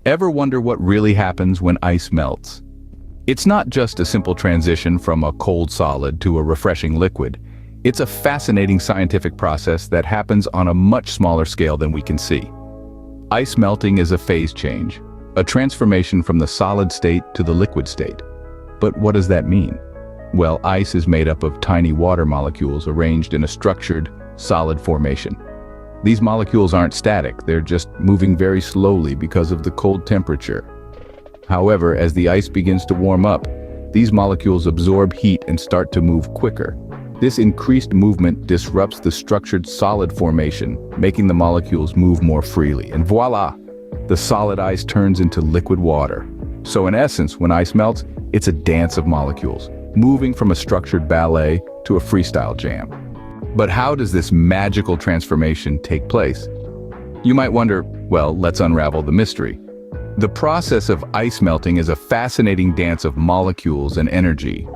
Ever wonder what really happens when ice melts? It's not just a simple transition from a cold solid to a refreshing liquid. It's a fascinating scientific process that happens on a much smaller scale than we can see. Ice melting is a phase change, a transformation from the solid state to the liquid state. But what does that mean? Well, ice is made up of tiny water molecules arranged in a structured, solid formation. These molecules aren't static, they're just moving very slowly because of the cold temperature. However, as the ice begins to warm up, these molecules absorb heat and start to move quicker. This increased movement disrupts the structured solid formation, making the molecules move more freely. And voila! The solid ice turns into liquid water. So in essence, when ice melts, it's a dance of molecules, moving from a structured ballet to a freestyle jam. But how does this magical transformation take place? You might wonder, well, let's unravel the mystery. The process of ice melting is a fascinating dance of molecules and energy.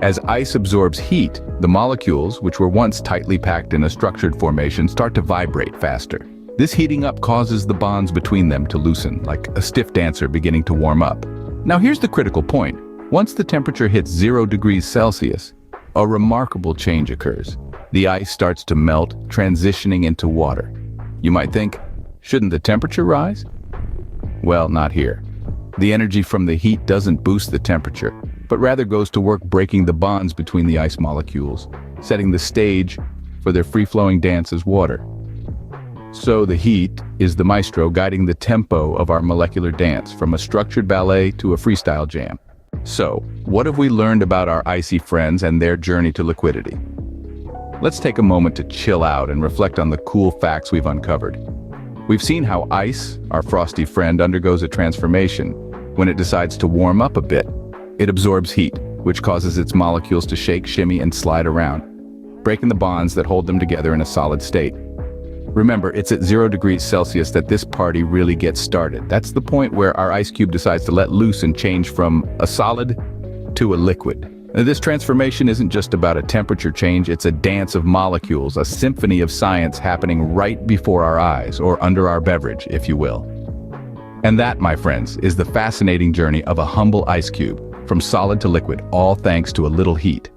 As ice absorbs heat, the molecules, which were once tightly packed in a structured formation, start to vibrate faster. This heating up causes the bonds between them to loosen, like a stiff dancer beginning to warm up. Now here's the critical point. Once the temperature hits 0 degrees Celsius, a remarkable change occurs. The ice starts to melt, transitioning into water. You might think, shouldn't the temperature rise? Well, not here. The energy from the heat doesn't boost the temperature, but rather goes to work breaking the bonds between the ice molecules, setting the stage for their free-flowing dance as water. So the heat is the maestro guiding the tempo of our molecular dance, from a structured ballet to a freestyle jam. So, what have we learned about our icy friends and their journey to liquidity? Let's take a moment to chill out and reflect on the cool facts we've uncovered. We've seen how ice, our frosty friend, undergoes a transformation. When it decides to warm up a bit, it absorbs heat, which causes its molecules to shake, shimmy, and slide around, breaking the bonds that hold them together in a solid state. Remember, it's at 0 degrees Celsius that this party really gets started. That's the point where our ice cube decides to let loose and change from a solid to a liquid. Now, this transformation isn't just about a temperature change, it's a dance of molecules, a symphony of science happening right before our eyes, or under our beverage, if you will. And that, my friends, is the fascinating journey of a humble ice cube, from solid to liquid, all thanks to a little heat.